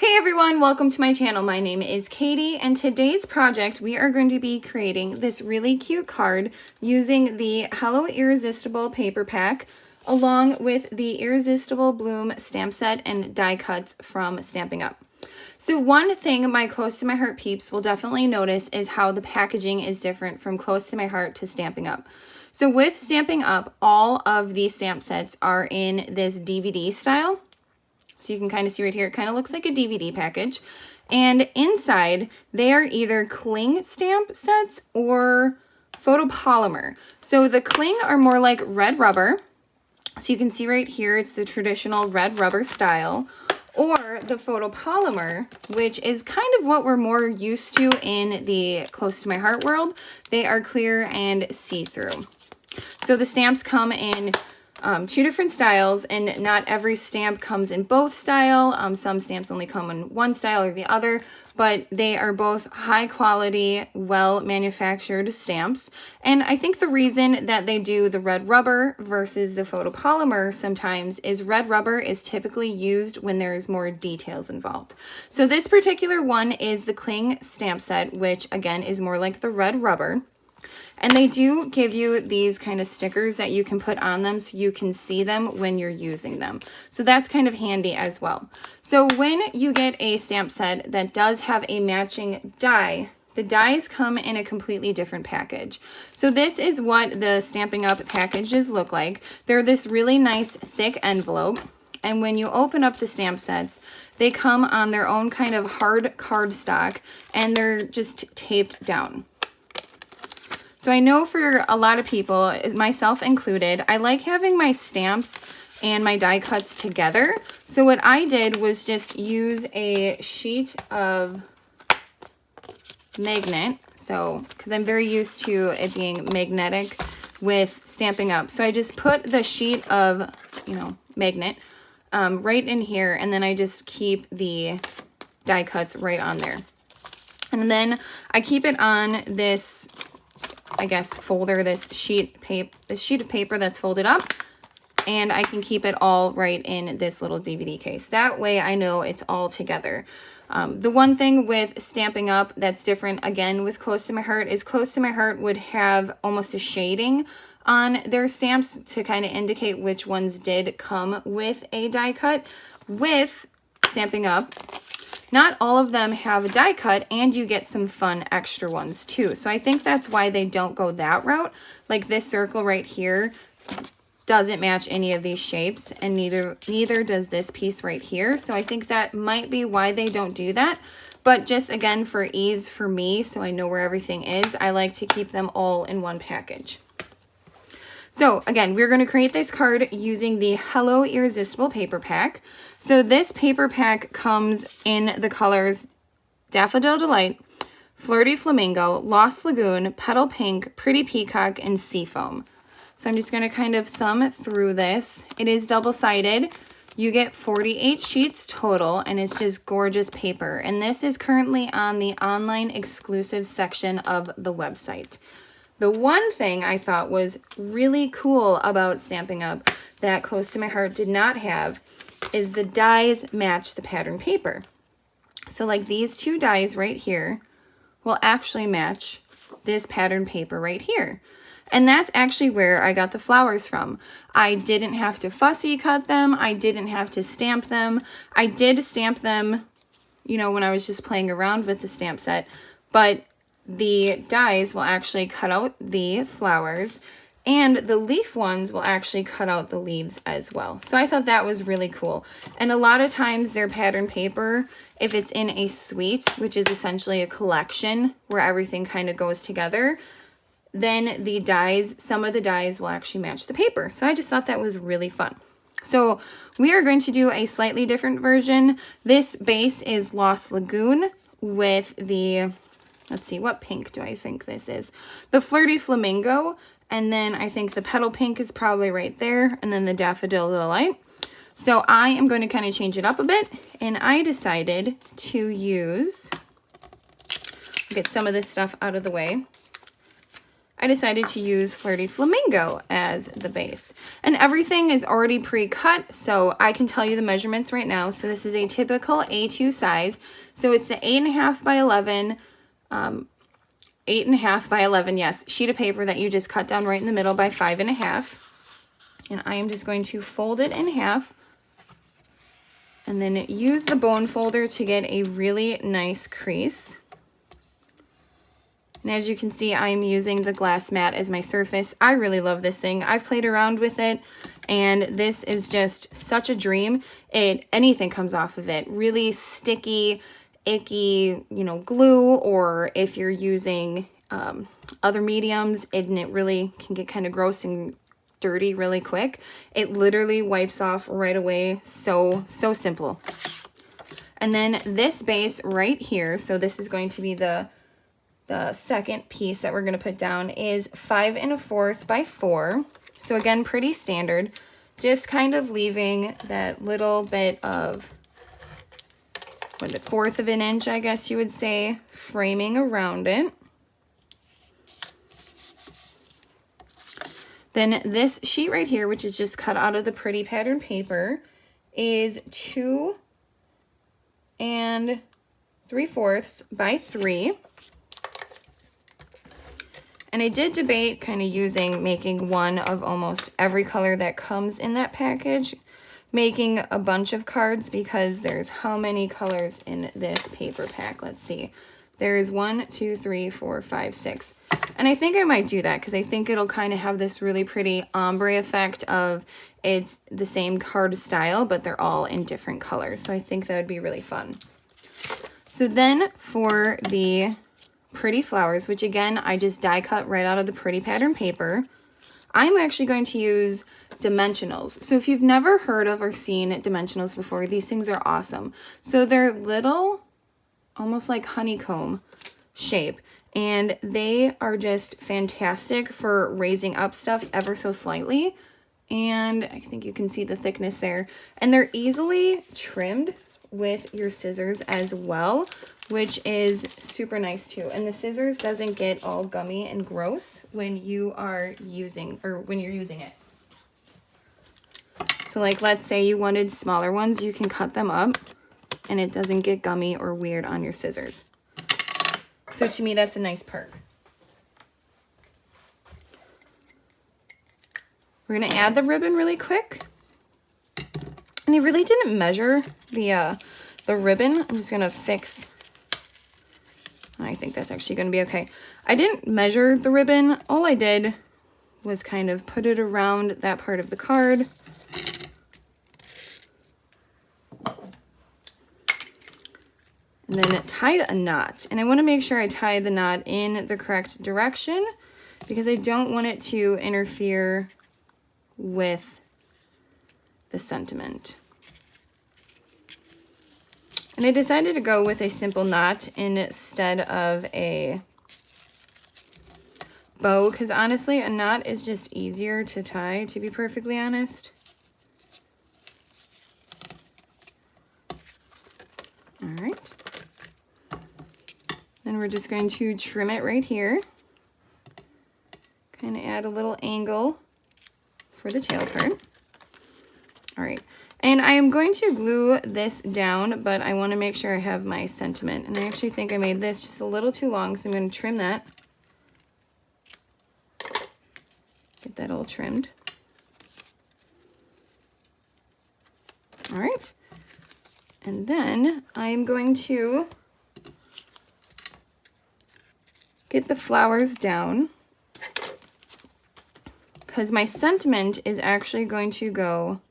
Hey everyone, welcome to my channel. My name is Katie, and today's project we are going to be creating this really cute card using the Hello Irresistible paper pack along with the Irresistible Bloom stamp set and die cuts from Stampin' Up. So one thing my Close to My Heart peeps will definitely notice is how the packaging is different from Close to My Heart to Stampin' Up. So with Stampin' Up, all of these stamp sets are in this DVD style. So you can kind of see right here, it kind of looks like a DVD package. And inside, they are either cling stamp sets or photopolymer. So the cling are more like red rubber. So you can see right here, it's the traditional red rubber style. Or the photopolymer, which is kind of what we're more used to in the Close to My Heart world. They are clear and see-through. So the stamps come in two different styles, and not every stamp comes in both style. Some stamps only come in one style or the other, but they are both high quality, well manufactured stamps. And I think the reason that they do the red rubber versus the photopolymer sometimes is red rubber is typically used when there is more details involved. So this particular one is the cling stamp set, which again is more like the red rubber. And they do give you these kind of stickers that you can put on them so you can see them when you're using them. So that's kind of handy as well. So when you get a stamp set that does have a matching die, the dies come in a completely different package. So this is what the Stampin' Up packages look like. They're this really nice thick envelope. And when you open up the stamp sets, they come on their own kind of hard cardstock, and they're just taped down. So I know for a lot of people, myself included, I like having my stamps and my die cuts together. So what I did was just use a sheet of magnet. So, because I'm very used to it being magnetic with Stampin' Up. So I just put the sheet of, magnet right in here, and then I just keep the die cuts right on there. And then I keep it on this, I guess, folder, this sheet of paper that's folded up, and I can keep it all right in this little DVD case. That way I know it's all together. The one thing with Stampin' Up that's different, again, with Close to My Heart is Close to My Heart would have almost a shading on their stamps to kind of indicate which ones did come with a die cut. With Stampin' Up, not all of them have a die cut, and you get some fun extra ones too. So I think that's why they don't go that route. Like this circle right here doesn't match any of these shapes, and neither does this piece right here. So I think that might be why they don't do that. But just again, for ease for me, so I know where everything is, I like to keep them all in one package. So again, we're going to create this card using the Hello Irresistible paper pack. So this paper pack comes in the colors Daffodil Delight, Flirty Flamingo, Lost Lagoon, Petal Pink, Pretty Peacock, and Seafoam. So I'm just going to kind of thumb through this. It is double-sided. You get 48 sheets total, and it's just gorgeous paper. And this is currently on the online exclusive section of the website. The one thing I thought was really cool about Stampin' Up that Close to My Heart did not have is the dies match the pattern paper. So like these two dies right here will actually match this pattern paper right here. And that's actually where I got the flowers from. I didn't have to fussy cut them. I didn't have to stamp them. I did stamp them, when I was just playing around with the stamp set, but the dies will actually cut out the flowers, and the leaf ones will actually cut out the leaves as well. So I thought that was really cool. And a lot of times their pattern paper, if it's in a suite, which is essentially a collection where everything kind of goes together, then the dies, some of the dies will actually match the paper. So I just thought that was really fun. So we are going to do a slightly different version. This base is Lost Lagoon with the, let's see, what pink do I think this is? The Flirty Flamingo, and then I think the Petal Pink is probably right there, and then the Daffodil Delight. So I am going to kind of change it up a bit, and I decided to use, get some of this stuff out of the way. I decided to use Flirty Flamingo as the base. And everything is already pre-cut, so I can tell you the measurements right now. So this is a typical A2 size. So it's the 8.5 by 11, 8.5 by 11, yes, sheet of paper that you just cut down right in the middle by 5.5. And I am just going to fold it in half and then use the bone folder to get a really nice crease. And as you can see, I'm using the glass mat as my surface. I really love this thing. I've played around with it, and this is just such a dream. Anything comes off of it. Really sticky, icky, you know, glue, or if you're using other mediums, and it really can get kind of gross and dirty really quick. It literally wipes off right away. So simple. And then this base right here, so this is going to be the second piece that we're going to put down, is 5 1/4 by 4. So again, pretty standard, just kind of leaving that little bit of, what, 1/4 of an inch, I guess you would say, framing around it. Then this sheet right here, which is just cut out of the pretty pattern paper, is 2 3/4 by 3. And I did debate kind of making one of almost every color that comes in that package, making a bunch of cards, because there's how many colors in this paper pack? Let's see. There's 1, 2, 3, 4, 5, 6. And I think I might do that because I think it'll kind of have this really pretty ombre effect of it's the same card style, but they're all in different colors. So I think that would be really fun. So then for the pretty flowers, which again, I just die cut right out of the pretty pattern paper, I'm actually going to use dimensionals. So if you've never heard of or seen dimensionals before, these things are awesome. So they're little, almost like honeycomb shape, and they are just fantastic for raising up stuff ever so slightly. And I think you can see the thickness there. And they're easily trimmed with your scissors as well, which is super nice too. And the scissors doesn't get all gummy and gross when you are using, or when you're using it. So like, let's say you wanted smaller ones, you can cut them up and it doesn't get gummy or weird on your scissors. So to me, that's a nice perk. We're gonna add the ribbon really quick. And I really didn't measure the ribbon. I'm just gonna fix, I think that's actually gonna be okay. I didn't measure the ribbon. All I did was kind of put it around that part of the card. And then tied a knot. And I wanna make sure I tie the knot in the correct direction because I don't want it to interfere with the sentiment. And I decided to go with a simple knot instead of a bow, because honestly, a knot is just easier to tie, to be perfectly honest. All right. Then we're just going to trim it right here. Kind of add a little angle for the tail part. All right. And I am going to glue this down, but I want to make sure I have my sentiment. And I actually think I made this just a little too long, so I'm going to trim that. Get that all trimmed. All right. And then I'm going to get the flowers down because my sentiment is actually going to go.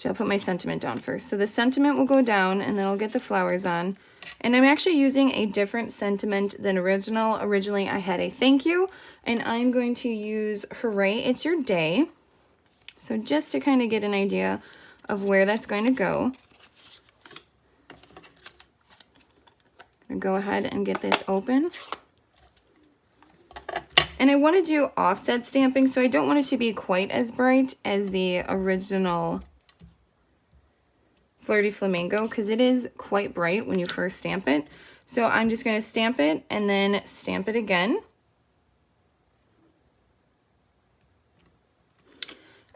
I'll put my sentiment down first. So the sentiment will go down and then I'll get the flowers on. And I'm actually using a different sentiment than original. Originally I had a thank you, and I'm going to use hooray, it's your day. So just to kind of get an idea of where that's going to go, I'm gonna go ahead and get this open. And I want to do offset stamping, so I don't want it to be quite as bright as the original Flirty Flamingo, because it is quite bright when you first stamp it. So I'm just going to stamp it and then stamp it again.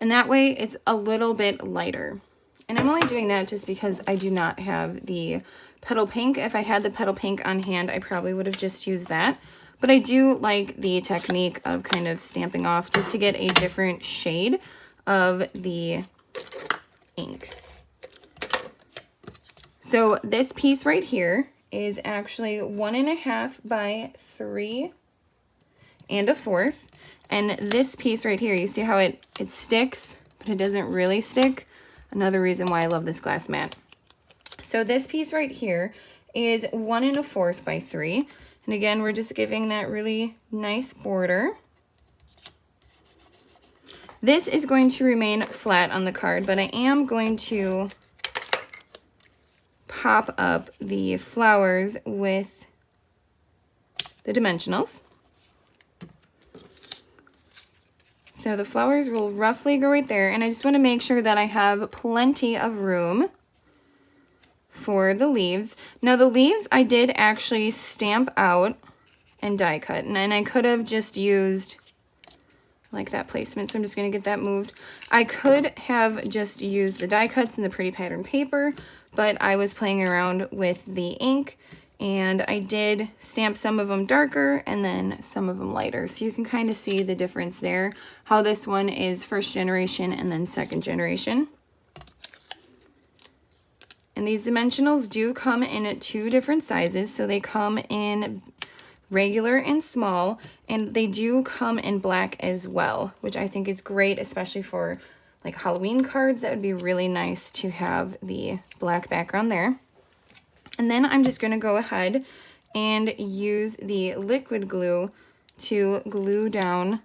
And that way it's a little bit lighter. And I'm only doing that just because I do not have the petal pink. If I had the petal pink on hand, I probably would have just used that. But I do like the technique of kind of stamping off just to get a different shade of the ink. So this piece right here is actually 1.5 by 3 1/4. And this piece right here, you see how it sticks, but it doesn't really stick? Another reason why I love this glass mat. So this piece right here is 1 1/4 by 3. And again, we're just giving that really nice border. This is going to remain flat on the card, but I am going to pop up the flowers with the dimensionals. So the flowers will roughly go right there, and I just want to make sure that I have plenty of room for the leaves. Now the leaves I did actually stamp out and die cut, and I could have just used like that placement, so I'm just going to get that moved. I could have just used the die cuts and the pretty pattern paper, but I was playing around with the ink, and I did stamp some of them darker and then some of them lighter. So you can kind of see the difference there, how this one is first generation and then second generation. And these dimensionals do come in 2 different sizes. So they come in regular and small, and they do come in black as well, which I think is great, especially for like Halloween cards. That would be really nice to have the black background there. And then I'm just going to go ahead and use the liquid glue to glue down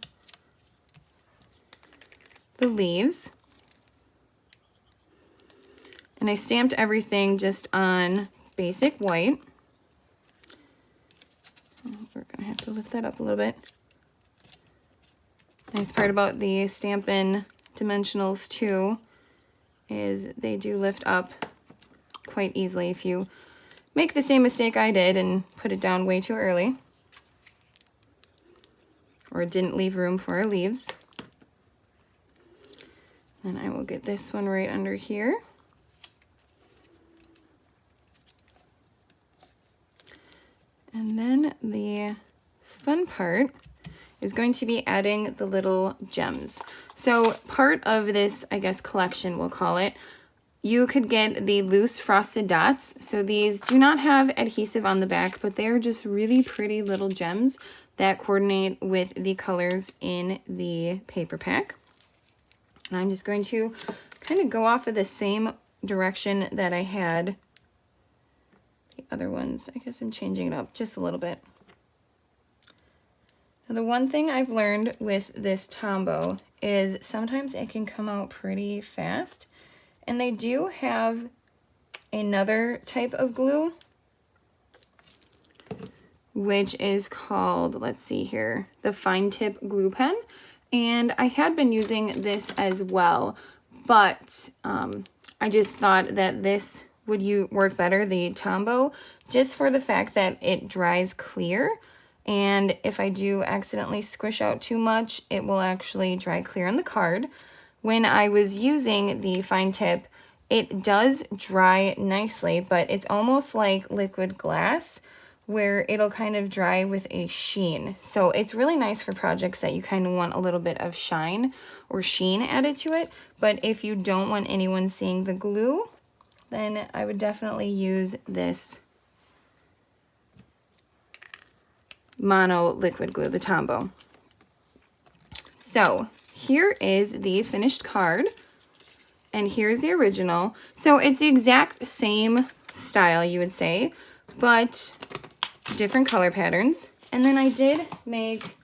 the leaves. And I stamped everything just on basic white. We're going to have to lift that up a little bit. Nice part about the Stampin' Dimensionals too is they do lift up quite easily if you make the same mistake I did and put it down way too early, or didn't leave room for our leaves. Then I will get this one right under here. And then the fun part is going to be adding the little gems. So part of this, I guess, collection, we'll call it, you could get the loose frosted dots. So these do not have adhesive on the back, but they're just really pretty little gems that coordinate with the colors in the paper pack. And I'm just going to kind of go off of the same direction that I had the other ones. I guess I'm changing it up just a little bit. Now the one thing I've learned with this Tombow is sometimes it can come out pretty fast. And they do have another type of glue, which is called, let's see here, the fine tip glue pen. And I had been using this as well, but I just thought that this would work better, the Tombow, just for the fact that it dries clear. And if I do accidentally squish out too much, it will actually dry clear on the card. When I was using the fine tip, it does dry nicely, but it's almost like liquid glass where it'll kind of dry with a sheen. So it's really nice for projects that you kind of want a little bit of shine or sheen added to it. But if you don't want anyone seeing the glue, then I would definitely use this mono liquid glue, the Tombow. So here is the finished card, and here's the original. So it's the exact same style, you would say, but different color patterns. And then I did make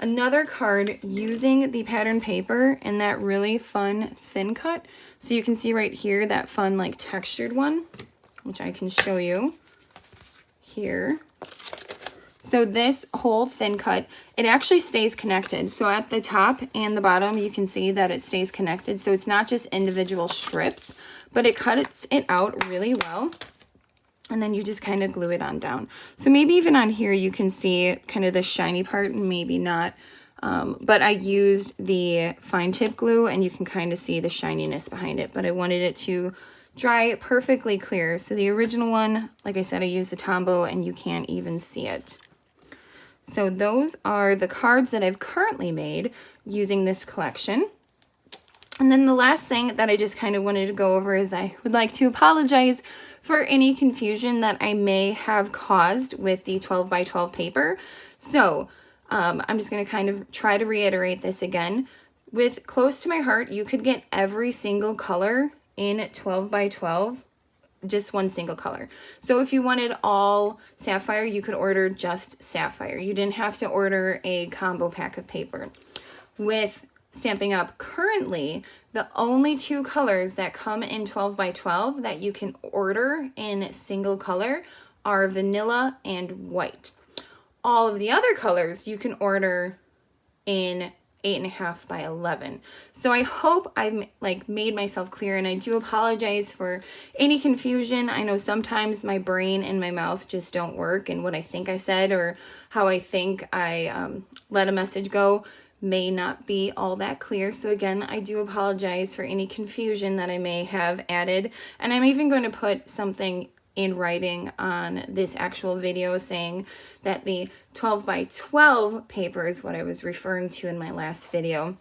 another card using the pattern paper and that really fun thin cut. So you can see right here that fun like textured one, which I can show you here. So this whole thin cut, it actually stays connected. So at the top and the bottom, you can see that it stays connected. So it's not just individual strips, but it cuts it out really well. And then you just kind of glue it on down. So maybe even on here, you can see kind of the shiny part and maybe not. but I used the fine tip glue and you can kind of see the shininess behind it, but I wanted it to dry perfectly clear. So the original one, like I said, I used the Tombow and you can't even see it. So those are the cards that I've currently made using this collection. And then the last thing that I just kind of wanted to go over is I would like to apologize for any confusion that I may have caused with the 12 by 12 paper. So I'm just going to kind of try to reiterate this again. With Close to My Heart, you could get every single color in 12 by 12, just one single color. So if you wanted all sapphire, you could order just sapphire. You didn't have to order a combo pack of paper. With Stampin' Up! Currently, the only two colors that come in 12 by 12 that you can order in single color are vanilla and white. All of the other colors you can order in 8.5 by 11. So I hope I've made myself clear, and I do apologize for any confusion. I know sometimes my brain and my mouth just don't work, and what I think I said or how I think I let a message go may not be all that clear. So again, I do apologize for any confusion that I may have added, and I'm even going to put something in writing on this actual video saying that the 12 by 12 paper is what I was referring to in my last video,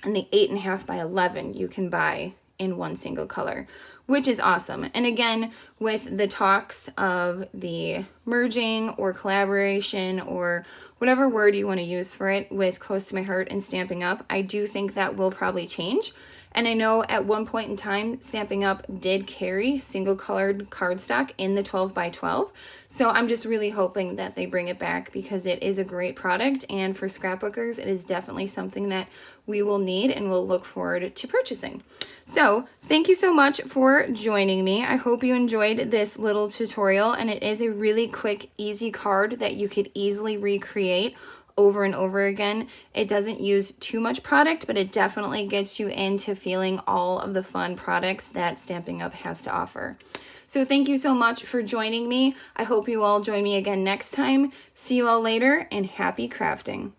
and the 8.5 by 11 you can buy in one single color, which is awesome. And again, with the talks of the merging or collaboration or whatever word you want to use for it with Close to My Heart and Stampin' Up, I do think that will probably change. And I know at one point in time, Stampin' Up! Did carry single colored cardstock in the 12 by 12. So I'm just really hoping that they bring it back because it is a great product. And for scrapbookers, it is definitely something that we will need and will look forward to purchasing. So thank you so much for joining me. I hope you enjoyed this little tutorial, and it is a really quick, easy card that you could easily recreate over and over again. It doesn't use too much product, but it definitely gets you into feeling all of the fun products that Stampin' Up! Has to offer. So thank you so much for joining me. I hope you all join me again next time. See you all later, and happy crafting.